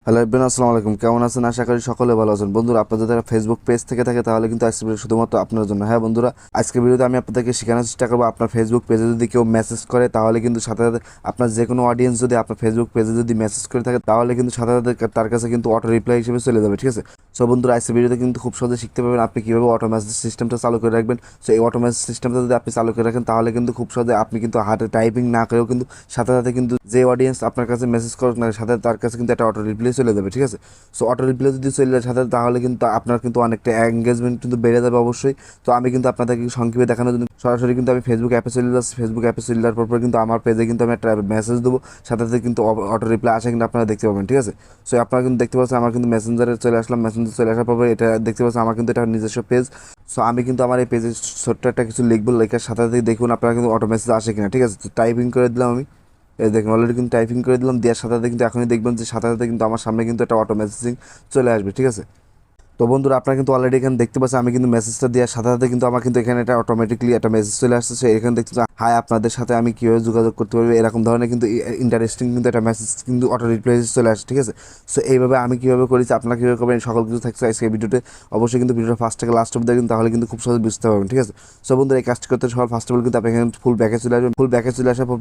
Hello everyone, আসসালামু আলাইকুম। কেমন আছেন? আশা করি সকলে ভালো আছেন। বন্ধুরা, আপনাদের যারা ফেসবুক পেজ থেকে থাকে তাহলে কিন্তু আজকে ভিডিও শুধুমাত্র আপনার জন্য। হ্যাঁ বন্ধুরা, আজকের ভিডিওতে আমি আপনাদেরকে শেখানোর চেষ্টা করবো আপনার ফেসবুক পেজে যদি কেউ মেসেজ করে তাহলে কিন্তু সাথে সাথে আপনার যে কোনো অডিয়েন্স যদি আপনার ফেসবুক পেজে যদি মেসেজ করে থাকে তাহলে কিন্তু সাথে সাথে তার কাছে কিন্তু অটো রিপ্লাই হিসেবে চলে যাবে। ঠিক আছে? সো বন্ধুরা, আজকের ভিডিওতে কিন্তু খুব সহজে শিখতে পারবেন আপনি কীভাবে অটো মেসেজ সিস্টেমটা চালু করে রাখবেন। সো এই অটো মেসেজ সিস্টেমটা যদি আপনি চালু করে রাখেন তাহলে কিন্তু খুব সহজে আপনি কিন্তু হাতে টাইপিং না করেও কিন্তু সাথে সাথে কিন্তু যে অডিয়েন্স আপনার কাছে মেসেজ করুক না সাথে তার কাছে কিন্তু একটা অটো রিপ্লাই চলে যাবে। ঠিক আছে? সো অটো রিপ্লাই যদি চলে যায় সাথে তাহলে কিন্তু আপনার কিন্তু অনেকটা এঙ্গেজমেন্ট কিন্তু বেড়ে যাবে অবশ্যই। তো আমি কিন্তু আপনাদেরকে সংক্ষেপে দেখানোর জন্য সরাসরি কিন্তু আমি ফেসবুক অ্যাপে চলে যাচ্ছি। ফেসবুক অ্যাপে চলে যাওয়ার পর কিন্তু আমার পেজে কিন্তু আমি একটা মেসেজ দেবো, সাথে সাথে কিন্তু অটো রিপ্লাই আসে কিন্তু আপনারা দেখতে পাবেন। ঠিক আছে? সো আপনারা কিন্তু দেখতে পাচ্ছেন আমার কিন্তু মেসেঞ্জারে চলে আসলাম। মেসেঞ্জারে চলে আসার পর এটা দেখতে পাচ্ছেন আমার কিন্তু এটা নিজস্ব পেজ। সো আমি কিন্তু আমার এই পেজে ছোট্ট একটা কিছু লিখবো, লেখার সাথে সাথে দেখুন আপনারা কিন্তু অটো মেসেজ আসে কিনা। ঠিক আছে? তো টাইপিং করে দিলাম আমি। এই দেখুন অলরেডি কিন্তু টাইপিং করে দিলাম, দেওয়ার সাথে সাথে কিন্তু এখনই দেখবেন যে সাথে সাথে কিন্তু আমার সামনে কিন্তু একটা অটো মেসেজিং চলে আসবে। ঠিক আছে? তো বন্ধুরা, আপনারা কিন্তু অলরেডি এখানে দেখতে পাচ্ছেন আমি কিন্তু মেসেজটা দেওয়ার সাথে সাথে কিন্তু আমার কিন্তু এখানে একটা অটোমেটিকলি একটা মেসেজ চলে আসছে। এখানে দেখতে পাচ্ছেন হাই, আপনাদের সাথে আমি কীভাবে যোগাযোগ করতে পারবো, এরকম ধরনের কিন্তু ইন্টারেস্টিং কিন্তু একটা মেসেজ কিন্তু অটো রিপ্লাই চলে আসছে। ঠিক আছে? সো এইভাবে আমি কীভাবে করেছি, আপনারা কীভাবে করবেন, সকল কিছু থাকছে আজকে এই ভিডিওতে। অবশ্যই কিন্তু ভিডিওটা ফার্স্ট থেকে লাস্ট অব্দি দেখবেন, তাহলে কিন্তু খুব সহজে বুঝতে পারবেন। ঠিক আছে? সো বন্ধুরা, এই কাজটি করতে সবার ফার্স্ট অফ অল কিন্তু আপনি এখানে ফুল ব্যাকে চলে আসবেন। ফুল ব্যাকে চলে আসার পর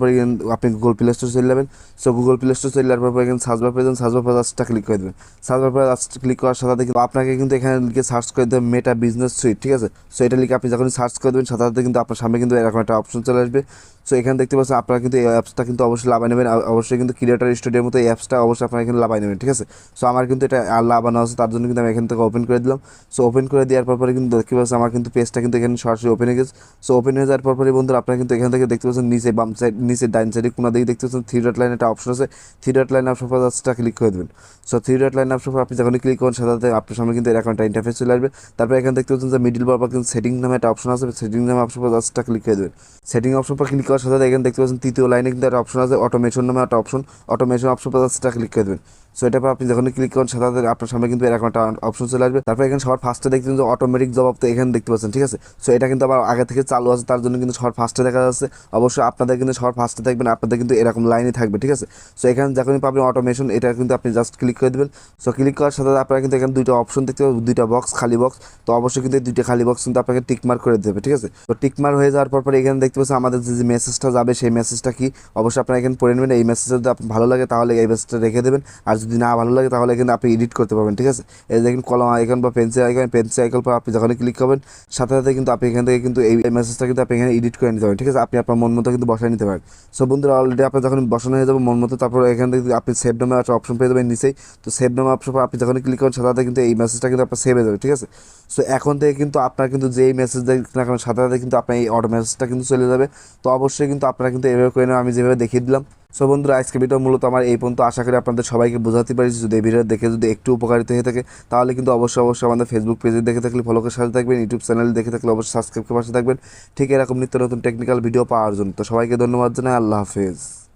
আপনি গুগল প্লে স্টোর চলে যাবেন। সো গুগল প্লে স্টোর চলে যাওয়ার পর এখানে সার্চ বার পেয়ে যাবেন। সার্চ বার পেজটা ক্লিক করে দেবেন। সার্চ বার পেজ ক্লিক করার সাথে সাথে কিন্তু আপনাকে কিন্তু এখানে লিখে সার্চ করে দেবেন মেটা বিজনেস সুইট। ঠিক আছে? সো এটা লিখে আপনি যখন সার্চ করে দেবেন সাথে সাথে কিন্তু আপনার সামনে কিন্তু এরকম একটা অপশন চলে আসবে। সো এখানে দেখতে পাচ্ছেন আপনারা কিন্তু এই অ্যাপসটা কিন্তু অবশ্যই লাভাই নেবেন। অবশ্যই কিন্তু ক্রিয়েটার স্টুডিওর মতো এই অ্যাপসটা অবশ্যই আপনারা এখানে লাভাই নেবেন। ঠিক আছে? সো আমার কিন্তু এটা লাভানো আছে, তার জন্য কিন্তু আমি এখান থেকে ওপেন করে দিলাম। সো ওপেন করে দেওয়ার পরে কিন্তু দেখতে পাচ্ছেন আমার কিন্তু পেজটা কিন্তু এখানে সরাসরি ওপেন হয়ে গেছে। সো ওপেন হয়ে যাওয়ার পরে বন্ধুরা আপনারা কিন্তু এখান থেকে দেখতে পাচ্ছেন নিচে বাম সাইড, নিচে ডাইন সাইডে কোনো দিকে দেখতে পাচ্ছেন থ্রি ডট লাইন একটা অপশন আছে। থ্রি ডট লাইন অপশন পর জাস্টটা ক্লিক করে দেবেন। So three dot line option পর আপনি যখন ক্লিক করেন সাথে সাথে আপনার সামনে কিন্তু এরকম একটা ইন্টারফেস চলে আসবে। তারপর এখানে দেখতে পাচ্ছেন যে মিডিল বরাবর কিন্তু সেটিং নামে একটা অপশন আছে। সেটিং নামে অপশন পর জাস্টটা ক্লিক করে দেবেন। সেটিং অপশন পর ক্লিক করার সাথে সাথে এখানে দেখতে পাচ্ছেন তৃতীয় লাইনে কিন্তু একটা অপশন আছে অটোমেশন নামে একটা অপশন। অটোমেশন অপশন পর জাস্টটা ক্লিক করে দেবেন। সো এটার পর আপনি যখন ক্লিক করেন সাথে সাথে আপনার সামনে কিন্তু এরকম একটা অপশন চলে আসবে। তারপর এখানে সবার ফার্স্টে দেখছেন যে অটোমেটিক জবাব, তো এখানে দেখতে পাচ্ছেন। ঠিক আছে? সো এটা কিন্তু আবার আগে থেকে চালু আছে, তার জন্য কিন্তু সবার ফার্স্টে দেখা যাচ্ছে। অবশ্যই আপনাদের কিন্তু সবার ফার্স্টে থাকবেন, আপনাদের কিন্তু এরকম লাইনে থাকবে। ঠিক আছে? সো এখানে যখনই পাবেন অটোমেশন, এটা কিন্তু আপনি জাস্ট ক্লিক করে দেবেন। সো ক্লিক করার সাথে সাথে আপনারা কিন্তু এখানে দুইটা অপশন দেখতে পাবেন, দুইটা বক্স, খালি বক্স। তো অবশ্যই কিন্তু এই দুইটা খালি বক্স কিন্তু আপনাকে টিকমার্ক করে দেবে। ঠিক আছে? তো টিকমার্ক হয়ে যাওয়ার পর এখানে দেখতে পাচ্ছেন আমাদের যে মেসেজটা যাবে সেই মেসেজটা কি অবশ্যই আপনারা এখানে পড়ে নেবেন। এই মেসেজটা যদি আপনার ভালো লাগে তাহলে এই মেসেজটা রেখে দেবেন, আর যদি না ভালো লাগে তাহলে এখানে আপনি এডিট করতে পারবেন। ঠিক আছে? এই দেখুন কলম আইকন বা পেন্সিল আইকন, পেন্সিল আইকন পর আপনি যখনই ক্লিক করবেন সাথে সাথে কিন্তু আপনি এখান থেকে কিন্তু এই মেসেজটা কিন্তু আপনি এখানে এডিট করে নিতে পারেন। ঠিক আছে? আপনি আপনার মন মতো কিন্তু বসায় নিতে পারেন। সো বন্ধুরা, অলরেডি আপনার যখন বসানো হয়ে যাবে মন মতো, তারপর এখান থেকে আপনি সেভ নামে একটা অপশন পেয়ে যাবেন নিচেই। তো সেভ নামে অপশন আপনি যখন ক্লিক করেন সাথে সাথে কিন্তু এই মেসেজটা কিন্তু আপনার সেভ হয়ে যাবে। ঠিক আছে? সো এখন থেকে কিন্তু আপনার কিন্তু যেই মেসেজ দেখ না কেন সাথে সাথে কিন্তু আপনার এই অটো মেসেজটা কিন্তু চলে যাবে। তো অবশ্যই কিন্তু আপনারা কিন্তু এভাবে করে নেবেন আমি যেভাবে দেখিয়ে দিলাম। সো বন্ধুরা, আজকে ভিডিও মূলত আমার এই পর্যন্ত। আশা করি আপনাদের সবাইকে বোঝাতে পারি। যদি এই ভিডিও দেখে যদি একটু উপকারিত হয়ে থাকে তাহলে কিন্তু অবশ্যই অবশ্যই আমাদের ফেসবুক পেজে দেখে থাকলে ফলো করে সাথে থাকবেন, ইউটিউব চ্যানেল দেখে থাকলে অবশ্যই সাবস্ক্রাইব করে পাশে থাকবেন ঠিক এরকম নিত্য নতুন টেকনিক্যাল ভিডিও পাওয়ার জন্য। তো সবাইকে ধন্যবাদ জানাই। আল্লাহ হাফেজ।